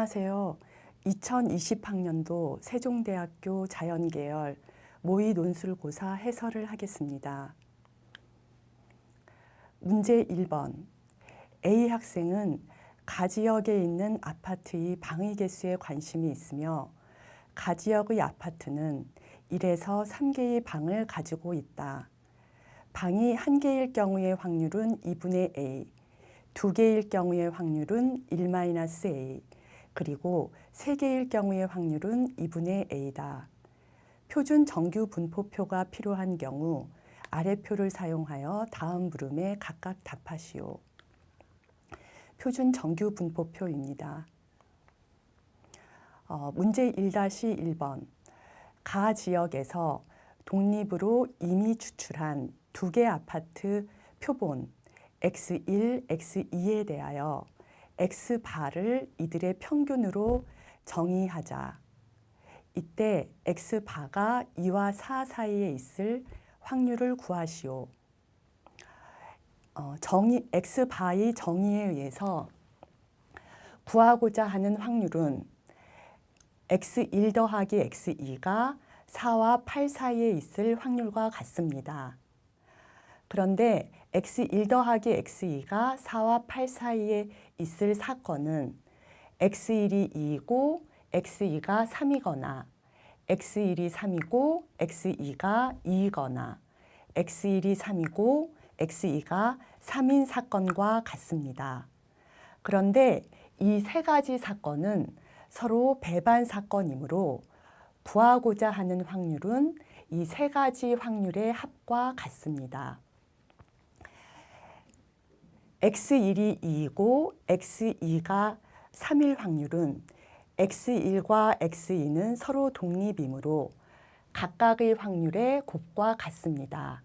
안녕하세요. 2020학년도 세종대학교 자연계열 모의 논술고사 해설을 하겠습니다. 문제 1번. A 학생은 가지역에 있는 아파트의 방의 개수에 관심이 있으며 가지역의 아파트는 1에서 3개의 방을 가지고 있다. 방이 1개일 경우의 확률은 2분의 A, 2개일 경우의 확률은 1-A, 그리고 3개일 경우의 확률은 2분의 A다. 표준 정규 분포표가 필요한 경우 아래 표를 사용하여 다음 물음에 각각 답하시오. 표준 정규 분포표입니다. 문제 1-1번. 가 지역에서 독립으로 이미 추출한 2개 아파트 표본 X1, X2에 대하여 X바를 이들의 평균으로 정의하자. 이때 X바가 2와 4 사이에 있을 확률을 구하시오. X바의 정의에 의해서 구하고자 하는 확률은 X1 더하기 X2가 4와 8 사이에 있을 확률과 같습니다. 그런데 X1 더하기 X2가 4와 8 사이에 있을 사건은 X1이 2이고 X2가 3이거나 X1이 3이고 X2가 2이거나 X1이 3이고 X2가 3인 사건과 같습니다. 그런데 이 세 가지 사건은 서로 배반 사건이므로 구하고자 하는 확률은 이 세 가지 확률의 합과 같습니다. X1이 2이고 X2가 3일 확률은 X1과 X2는 서로 독립이므로 각각의 확률의 곱과 같습니다.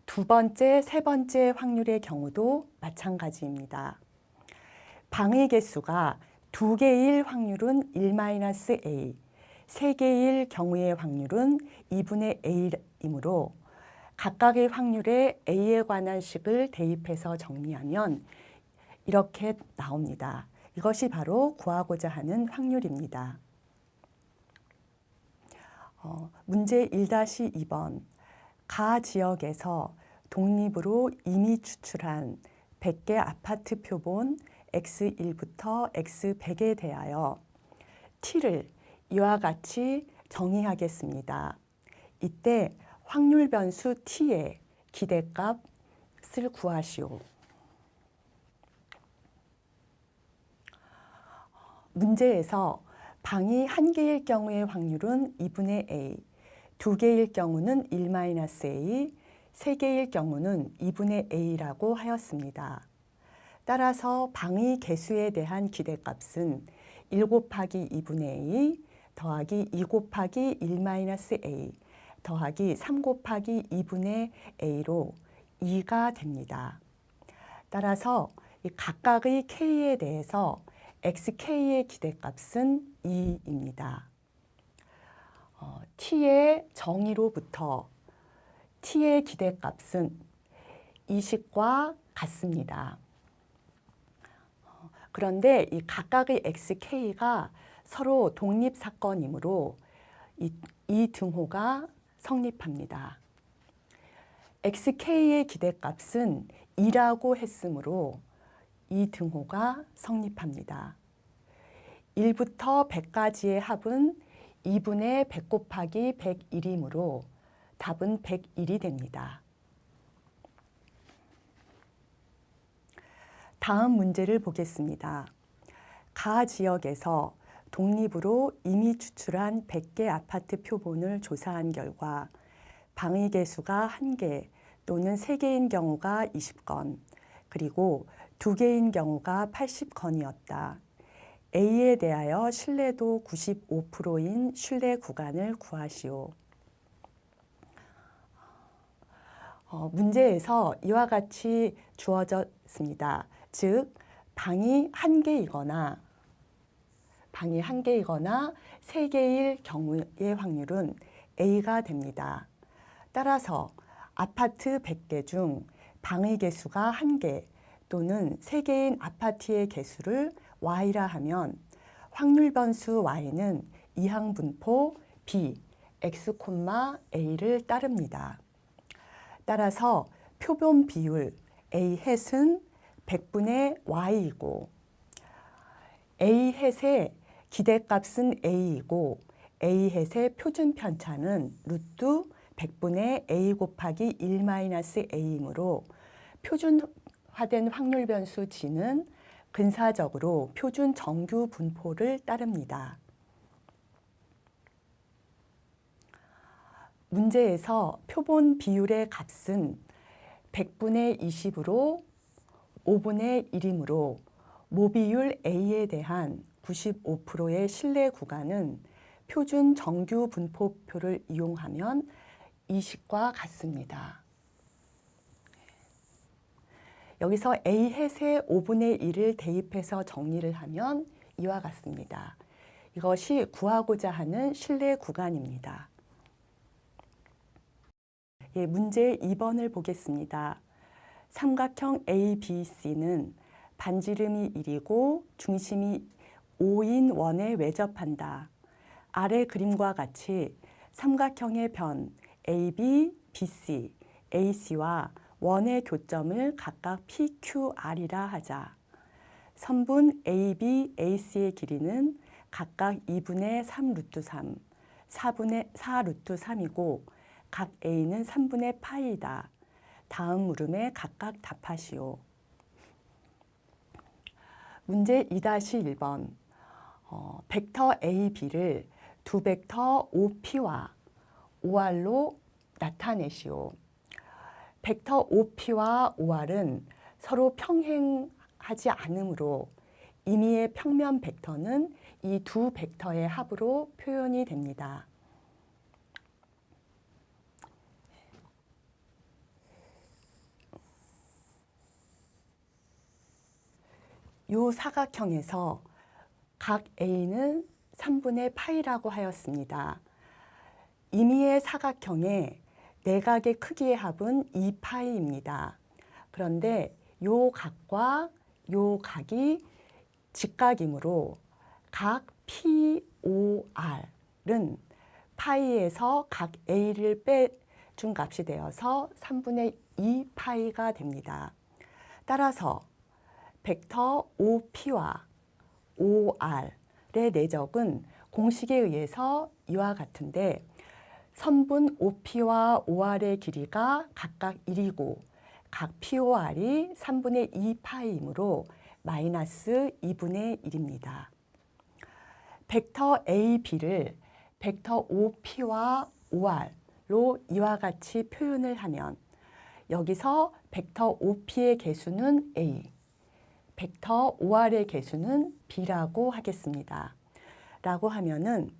두 번째, 세 번째 확률의 경우도 마찬가지입니다. 방의 개수가 2개일 확률은 1-A, 3개일 경우의 확률은 2분의 A이므로 각각의 확률에 A에 관한 식을 대입해서 정리하면 이렇게 나옵니다. 이것이 바로 구하고자 하는 확률입니다. 문제 1-2번. 가 지역에서 독립으로 이미 추출한 100개 아파트 표본 X1부터 X100에 대하여 T를 이와 같이 정의하겠습니다. 이때 확률 변수 T의 기대값을 구하시오. 문제에서 방이 1개일 경우의 확률은 2분의 A, 2개일 경우는 1-A, 3개일 경우는 2분의 A라고 하였습니다. 따라서 방의 개수에 대한 기대값은 1 곱하기 2분의 A 더하기 2 곱하기 1-A 더하기 3 곱하기 2분의 A로 2가 됩니다. 따라서 각각의 K에 대해서 XK의 기대값은 2입니다. T의 정의로부터 T의 기대값은 이 식과 같습니다. 그런데 이 각각의 XK가 서로 독립 사건이므로 이 등호가 성립합니다. XK의 기대값은 2라고 했으므로 이 등호가 성립합니다. 1부터 100까지의 합은 2분의 100 곱하기 101이므로 답은 101이 됩니다. 다음 문제를 보겠습니다. 가 지역에서 독립으로 이미 추출한 100개 아파트 표본을 조사한 결과 방의 개수가 1개 또는 3개인 경우가 20건, 그리고 2개인 경우가 80건이었다. A에 대하여 신뢰도 95%인 신뢰 구간을 구하시오. 문제에서 이와 같이 주어졌습니다. 즉, 방이 1개이거나 3개일 경우의 확률은 A가 됩니다. 따라서 아파트 100개 중 방의 개수가 1개 또는 3개인 아파트의 개수를 Y라 하면 확률 변수 y는 이항 분포 b, x, a를 따릅니다. 따라서 표본 비율 a 햇은 100분의 y이고 a 햇의 기대값은 a이고 a 햇의 표준 편차는 루트 100분의 a 곱하기 1-a이므로 표준화된 확률 변수 g는 근사적으로 표준 정규 분포를 따릅니다. 문제에서 표본 비율의 값은 100분의 20으로 5분의 1이므로 모비율 A에 대한 95%의 신뢰 구간은 표준 정규 분포표를 이용하면 이 식과 같습니다. 여기서 A 햇의 5분의 1을 대입해서 정리를 하면 이와 같습니다. 이것이 구하고자 하는 신뢰 구간입니다. 예, 문제 2번을 보겠습니다. 삼각형 ABC는 반지름이 1이고 중심이 5인 원에 외접한다. 아래 그림과 같이 삼각형의 변 AB, BC, AC와 원의 교점을 각각 PQR이라 하자. 선분 AB, AC의 길이는 각각 2분의 3 루트 3, 4분의 4 루트 3이고 각 A는 3분의 파이다. 다음 물음에 각각 답하시오. 문제 2-1번. 벡터 A, B를 두 벡터 OP와 OR로 나타내시오. 벡터 OP와 OR은 서로 평행하지 않으므로 임의의 평면 벡터는 이 두 벡터의 합으로 표현이 됩니다. 이 사각형에서 각 A는 3분의 파이라고 하였습니다. 임의의 사각형의 내각의 크기의 합은 2파이입니다. 그런데 요 각과 요 각이 직각이므로 각 POR은 파이에서 각 A를 빼준 값이 되어서 3분의 2파이가 됩니다. 따라서 벡터 OP와 OR의 내적은 공식에 의해서 이와 같은데 선분 OP와 OR의 길이가 각각 1이고 각 POR이 3분의 2파이이므로 마이너스 2분의 1입니다. 벡터 AB를 벡터 OP와 OR로 이와 같이 표현을 하면 여기서 벡터 OP의 개수는 A, 벡터 OR의 개수는 B라고 하겠습니다. 라고 하면은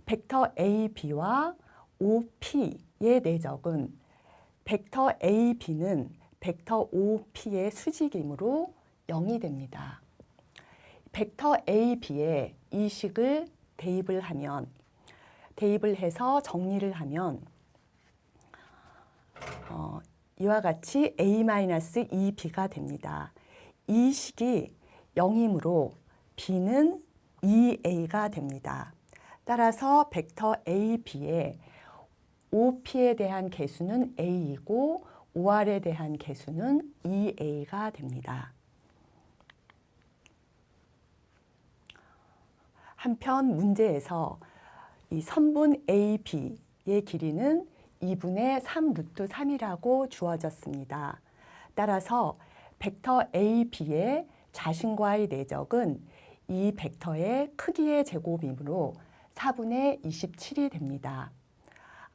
벡터 AB와 OP의 내적은 벡터 AB는 벡터 OP의 수직이므로 0이 됩니다. 벡터 AB에 이 식을 대입을 해서 정리를 하면 이와 같이 A-2B가 됩니다. 이 식이 0이므로 B는 2A가 됩니다. 따라서 벡터 AB의 OP에 대한 개수는 A이고 OR에 대한 개수는 2A가 됩니다. 한편 문제에서 이 선분 AB의 길이는 2분의 3 루트 3이라고 주어졌습니다. 따라서 벡터 AB의 자신과의 내적은 이 벡터의 크기의 제곱이므로 4분의 27이 됩니다.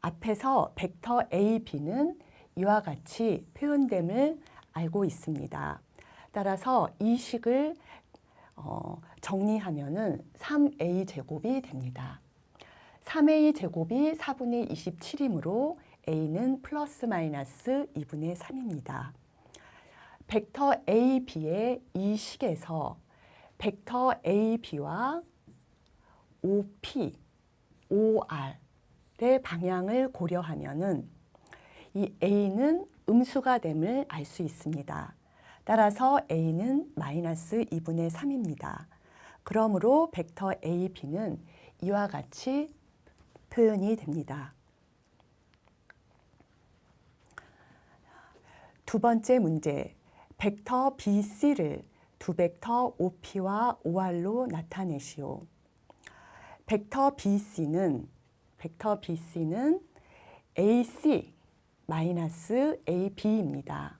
앞에서 벡터 AB는 이와 같이 표현됨을 알고 있습니다. 따라서 이 식을 정리하면은 3A 제곱이 됩니다. 3A 제곱이 4분의 27이므로 A는 플러스 마이너스 2분의 3입니다. 벡터 AB의 이 식에서 벡터 AB와 OP, OR의 방향을 고려하면은 이 A는 음수가 됨을 알 수 있습니다. 따라서 A는 마이너스 2분의 3입니다. 그러므로 벡터 AB는 이와 같이 표현이 됩니다. 두 번째 문제, 벡터 BC를 두 벡터 OP와 OR로 나타내시오. 벡터 BC는 AC AB입니다.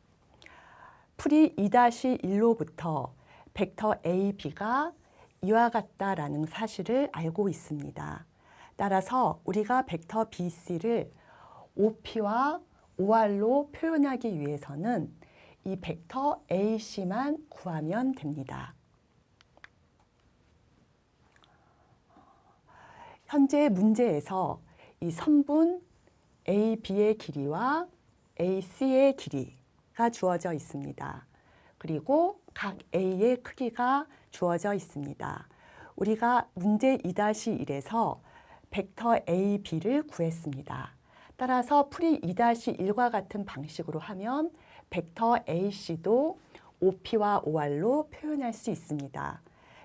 풀이 2-1로부터 벡터 AB가 이와 같다라는 사실을 알고 있습니다. 따라서 우리가 벡터 BC를 OP와 OR로 표현하기 위해서는 이 벡터 AC만 구하면 됩니다. 현재 문제에서 이 선분 AB의 길이와 AC의 길이가 주어져 있습니다. 그리고 각 A의 크기가 주어져 있습니다. 우리가 문제 2-1에서 벡터 AB를 구했습니다. 따라서 풀이 2-1과 같은 방식으로 하면 벡터 AC도 OP와 OR로 표현할 수 있습니다.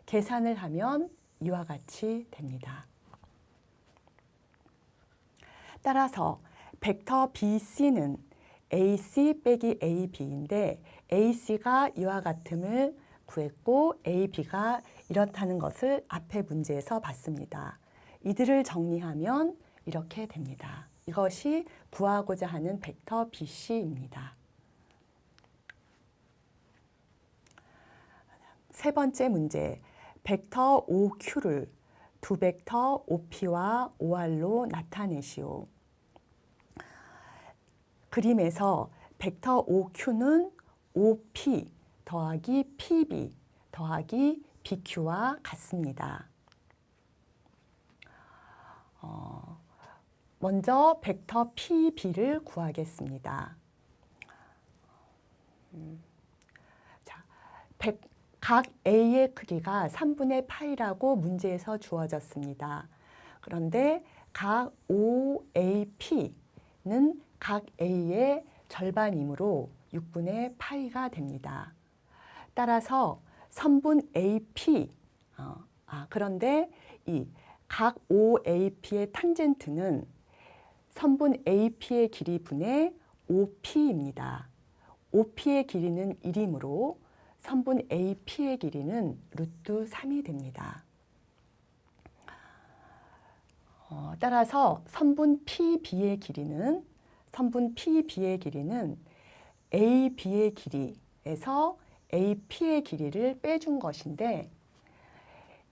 계산을 하면 이와 같이 됩니다. 따라서 벡터 BC는 AC 빼기 AB인데 AC가 이와 같음을 구했고 AB가 이렇다는 것을 앞의 문제에서 봤습니다. 이들을 정리하면 이렇게 됩니다. 이것이 구하고자 하는 벡터 BC입니다. 세 번째 문제, 벡터 OQ를 두 벡터 OP와 OR로 나타내시오. 그림에서 벡터 OQ는 OP 더하기 PB 더하기 BQ와 같습니다. 먼저 벡터 PB를 구하겠습니다. 각 A의 크기가 3분의 파이라고 문제에서 주어졌습니다. 그런데 각 OAP는 각 A의 절반이므로 6분의 파이가 됩니다. 따라서 선분 AP, 그런데 이 각 OAP의 탄젠트는 선분 AP의 길이 분의 OP입니다. OP의 길이는 1이므로 선분 AP의 길이는 루트 3이 됩니다. 따라서 선분 PB의 길이는 AB의 길이에서 AP의 길이를 빼준 것인데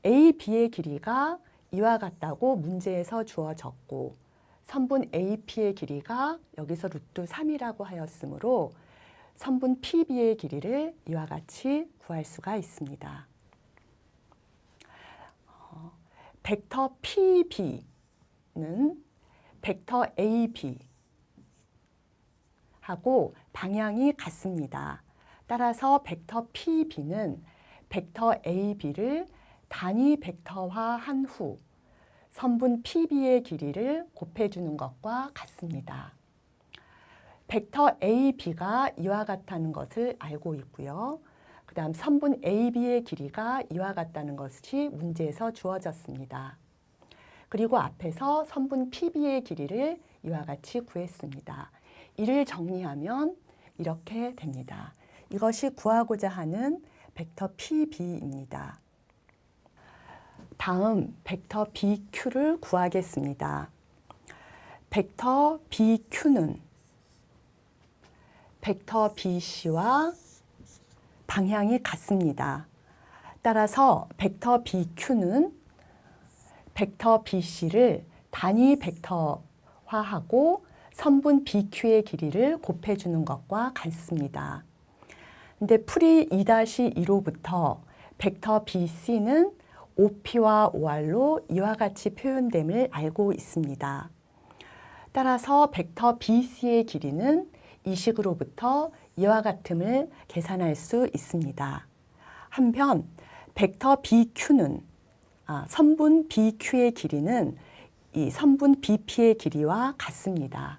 AB의 길이가 이와 같다고 문제에서 주어졌고 선분 AP의 길이가 여기서 루트 3이라고 하였으므로 선분 PB의 길이를 이와 같이 구할 수가 있습니다. 벡터 PB는 벡터 AB하고 방향이 같습니다. 따라서 벡터 PB는 벡터 AB를 단위 벡터화한 후 선분 PB의 길이를 곱해주는 것과 같습니다. 벡터 AB가 이와 같다는 것을 알고 있고요. 그 다음 선분 AB의 길이가 이와 같다는 것이 문제에서 주어졌습니다. 그리고 앞에서 선분 PB의 길이를 이와 같이 구했습니다. 이를 정리하면 이렇게 됩니다. 이것이 구하고자 하는 벡터 PB입니다. 다음 벡터 BQ를 구하겠습니다. 벡터 BQ는 벡터 BC와 방향이 같습니다. 따라서 벡터 BQ는 벡터 BC를 단위 벡터화하고 선분 BQ의 길이를 곱해주는 것과 같습니다. 근데 풀이 2-2로부터 벡터 BC는 OP와 OR로 이와 같이 표현됨을 알고 있습니다. 따라서 벡터 BC의 길이는 이 식으로부터 이와 같음을 계산할 수 있습니다. 한편 벡터 BQ는 선분 BQ의 길이는 이 선분 BP의 길이와 같습니다.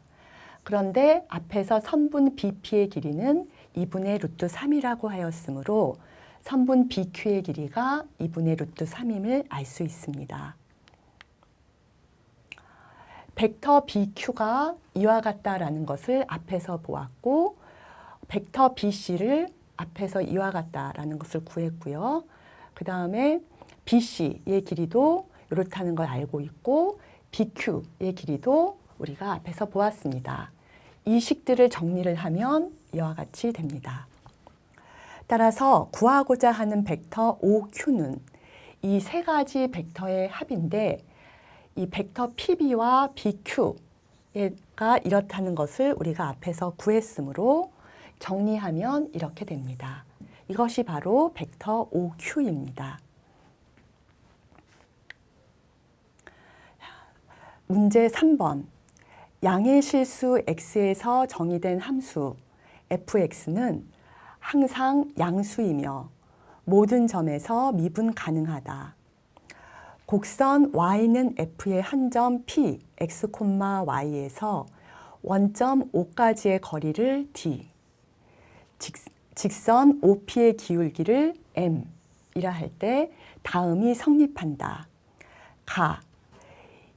그런데 앞에서 선분 BP의 길이는 2분의 루트 3이라고 하였으므로 선분 BQ의 길이가 2분의 루트 3임을 알 수 있습니다. 벡터 BQ가 이와 같다라는 것을 앞에서 보았고 벡터 BC를 앞에서 이와 같다라는 것을 구했고요. 그 다음에 BC의 길이도 이렇다는 걸 알고 있고 BQ의 길이도 우리가 앞에서 보았습니다. 이 식들을 정리를 하면 이와 같이 됩니다. 따라서 구하고자 하는 벡터 OQ는 이 세 가지 벡터의 합인데 이 벡터 PB와 BQ가 이렇다는 것을 우리가 앞에서 구했으므로 정리하면 이렇게 됩니다. 이것이 바로 벡터 OQ입니다. 문제 3번. 양의 실수 x에서 정의된 함수 fx는 항상 양수이며 모든 점에서 미분 가능하다. 곡선 y는 f의 한 점 p, x, y에서 원점 O까지의 거리를 d, 직선 OP의 기울기를 m이라 할 때 다음이 성립한다. 가.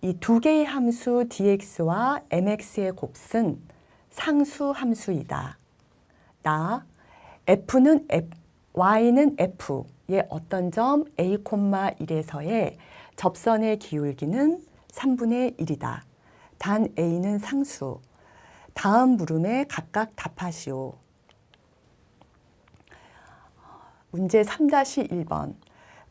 이 두 개의 함수 dx와 mx의 곱은 상수 함수이다. 나. f는 y는 f의 어떤 점 a, 1에서의 접선의 기울기는 3분의 1이다. 단 a는 상수. 다음 물음에 각각 답하시오. 문제 3-1번.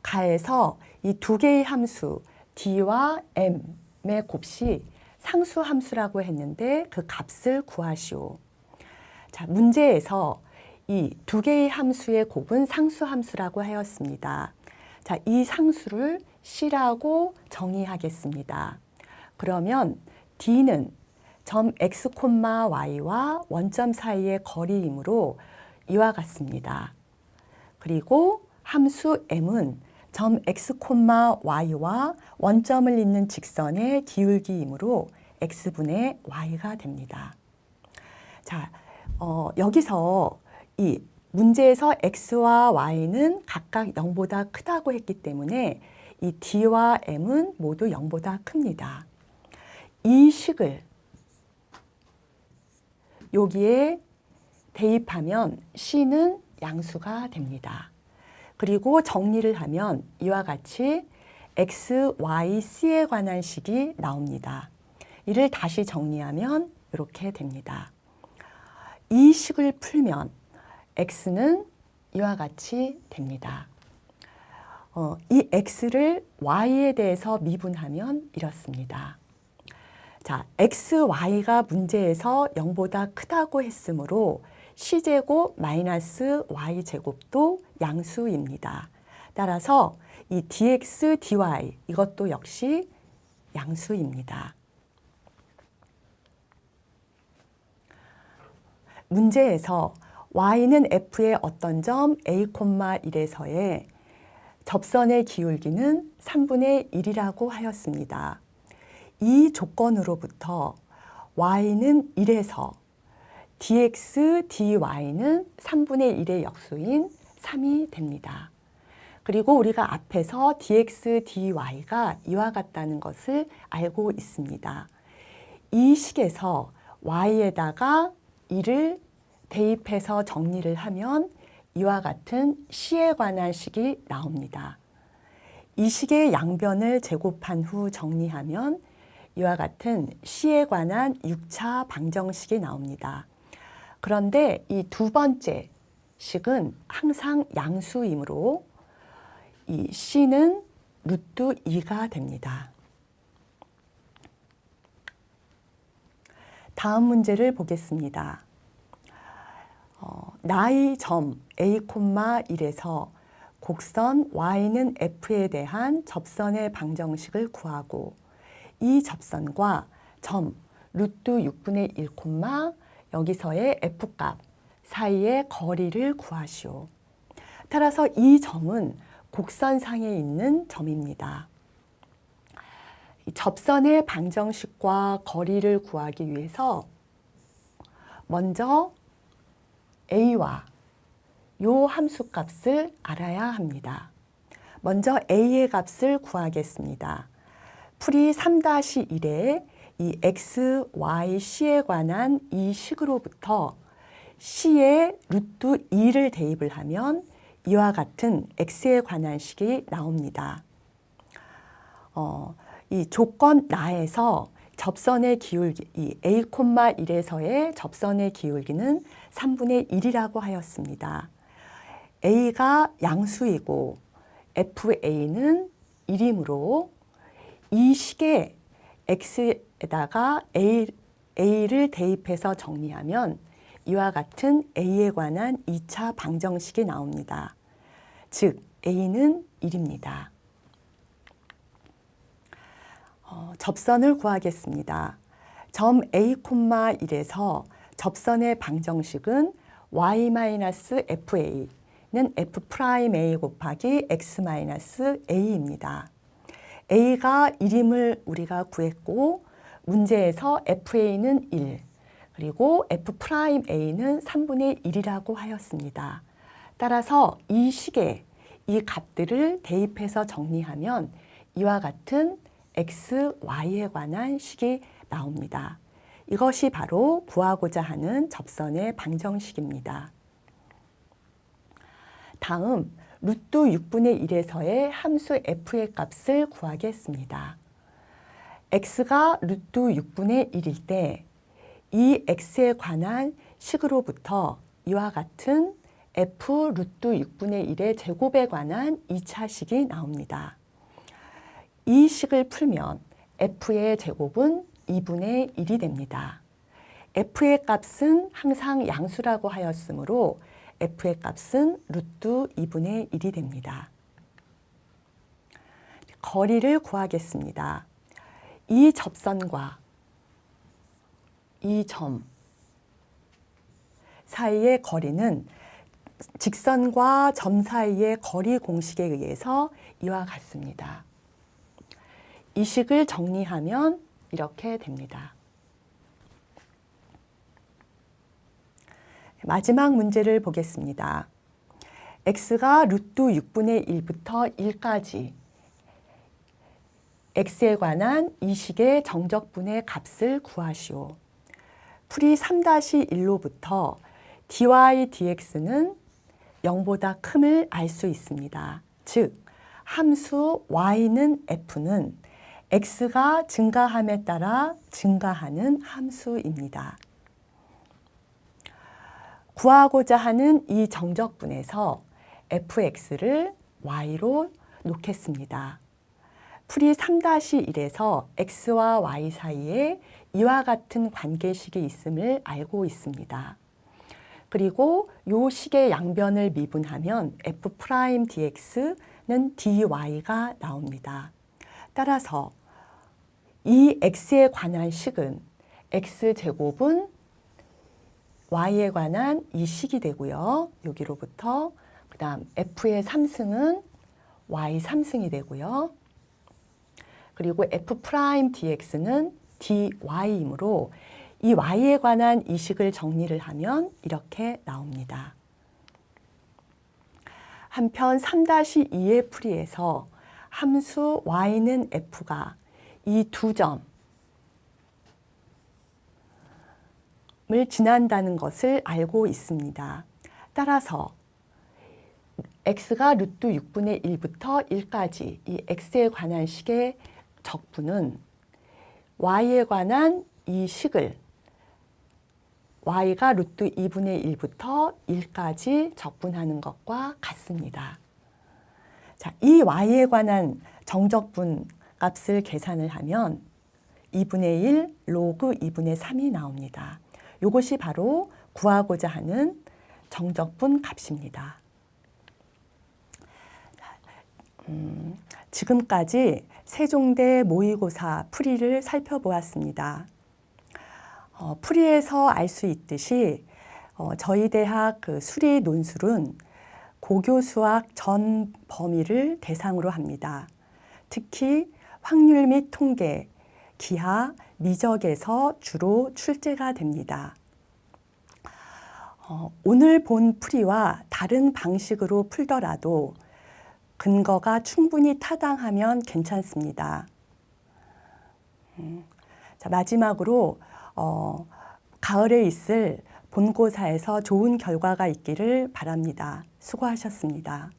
가에서 이 두 개의 함수 d와 m의 곱이 상수 함수라고 했는데 그 값을 구하시오. 자, 문제에서 이 두 개의 함수의 곱은 상수 함수라고 하였습니다. 자, 이 상수를 C라고 정의하겠습니다. 그러면 D는 점 x, y와 원점 사이의 거리이므로 이와 같습니다. 그리고 함수 m은 점 x, y와 원점을 잇는 직선의 기울기이므로 x분의 y가 됩니다. 자, 여기서 이 문제에서 x와 y는 각각 0보다 크다고 했기 때문에 이 d와 m은 모두 0보다 큽니다. 이 식을 여기에 대입하면 c는 양수가 됩니다. 그리고 정리를 하면 이와 같이 x, y, c에 관한 식이 나옵니다. 이를 다시 정리하면 이렇게 됩니다. 이 식을 풀면 x는 이와 같이 됩니다. 이 x를 y에 대해서 미분하면 이렇습니다. 자, x, y가 문제에서 0보다 크다고 했으므로 c제곱 마이너스 y제곱도 양수입니다. 따라서 이 dx, dy 이것도 역시 양수입니다. 문제에서 y는 f의 어떤 점 a, 1에서의 접선의 기울기는 3분의 1이라고 하였습니다. 이 조건으로부터 y는 1에서 dx, dy는 3분의 1의 역수인 3이 됩니다. 그리고 우리가 앞에서 dx, dy가 이와 같다는 것을 알고 있습니다. 이 식에서 y에다가 1을 대입해서 정리를 하면 이와 같은 c에 관한 식이 나옵니다. 이 식의 양변을 제곱한 후 정리하면 이와 같은 c에 관한 6차 방정식이 나옵니다. 그런데 이 두 번째 식은 항상 양수이므로 이 c는 루트 2가 됩니다. 다음 문제를 보겠습니다. 나의 점 a, 1에서 곡선 y는 f에 대한 접선의 방정식을 구하고 이 접선과 점 루트 6분의 1, 여기서의 f값 사이의 거리를 구하시오. 따라서 이 점은 곡선상에 있는 점입니다. 이 접선의 방정식과 거리를 구하기 위해서 먼저 a와 요 함수 값을 알아야 합니다. 먼저 a의 값을 구하겠습니다. 풀이 3-1에 이 x, y, c에 관한 이 식으로부터 c에 루트 2를 대입을 하면 이와 같은 x에 관한 식이 나옵니다. 이 조건 나에서 접선의 기울기, 이 a,1에서의 접선의 기울기는 3분의 1이라고 하였습니다. a가 양수이고 fa는 1이므로 이 식에 x에다가 a를 대입해서 정리하면 이와 같은 a에 관한 2차 방정식이 나옵니다. 즉 a는 1입니다. 접선을 구하겠습니다. 점 a,1에서 접선의 방정식은 y-fa는 f'A 곱하기 x-a입니다. a가 1임을 우리가 구했고 문제에서 fa는 1, 그리고 f'A는 3분의 1이라고 하였습니다. 따라서 이 식에 이 값들을 대입해서 정리하면 이와 같은 x, y에 관한 식이 나옵니다. 이것이 바로 구하고자 하는 접선의 방정식입니다. 다음 루트 6분의 1에서의 함수 f의 값을 구하겠습니다. x가 루트 6분의 1일 때 이 x에 관한 식으로부터 이와 같은 f 루트 6분의 1의 제곱에 관한 2차 식이 나옵니다. 이 식을 풀면 f의 제곱은 2분의 1이 됩니다. f의 값은 항상 양수라고 하였으므로 f의 값은 루트 2분의 1이 됩니다. 거리를 구하겠습니다. 이 접선과 이 점 사이의 거리는 직선과 점 사이의 거리 공식에 의해서 이와 같습니다. 이 식을 정리하면 이렇게 됩니다. 마지막 문제를 보겠습니다. x가 루트 6분의 1부터 1까지 x에 관한 이 식의 정적분의 값을 구하시오. 풀이 3-1로부터 dy dx는 0보다 큼을 알 수 있습니다. 즉 함수 y는 f는 x가 증가함에 따라 증가하는 함수입니다. 구하고자 하는 이 정적분에서 fx를 y로 놓겠습니다. 풀이 3-1에서 x와 y 사이에 이와 같은 관계식이 있음을 알고 있습니다. 그리고 이 식의 양변을 미분하면 f'dx는 dy가 나옵니다. 따라서 이 x에 관한 식은 x제곱은 y에 관한 이 식이 되고요. 여기로부터 그 다음 f의 3승은 y 3승이 되고요. 그리고 f'dx는 dy이므로 이 y에 관한 이 식을 정리를 하면 이렇게 나옵니다. 한편 3-2의 풀이에서 함수 y는 f가 이 두 점을 지난다는 것을 알고 있습니다. 따라서 x가 루트 6분의 1부터 1까지 이 x에 관한 식의 적분은 y에 관한 이 식을 y가 루트 2분의 1부터 1까지 적분하는 것과 같습니다. 자, 이 y에 관한 정적분 값을 계산을 하면 2분의 1 로그 2분의 3이 나옵니다. 이것이 바로 구하고자 하는 정적분 값입니다. 지금까지 세종대 모의고사 풀이를 살펴보았습니다. 풀이에서 알 수 있듯이 저희 대학 그 수리 논술은 고교 수학 전 범위를 대상으로 합니다. 특히 확률 및 통계, 기하, 미적에서 주로 출제가 됩니다. 오늘 본 풀이와 다른 방식으로 풀더라도 근거가 충분히 타당하면 괜찮습니다. 자, 마지막으로 가을에 있을 본고사에서 좋은 결과가 있기를 바랍니다. 수고하셨습니다.